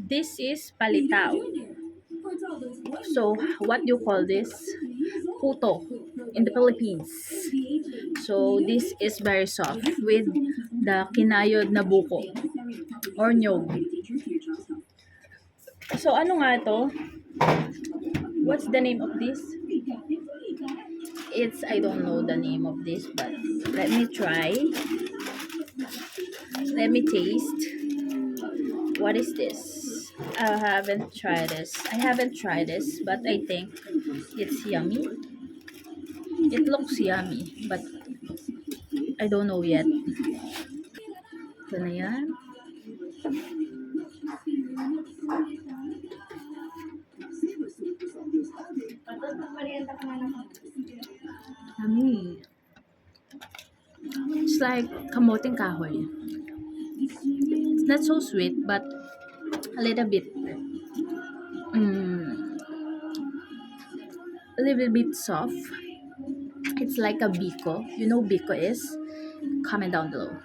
This is palitaw. So, what do you call this? Puto in the Philippines. So, this is very soft with the kinayod na buko or nyog. So, ano nga to? What's the name of this? I don't know the name of this, but let me try. Let me taste. What is this? I haven't tried this, but I think it's yummy. It looks yummy, but I don't know yet. Ito na yan. Yummy. It's like kamoting kahoy. It's not so sweet, but a little bit soft. It's like a biko. You know biko is? Comment down below.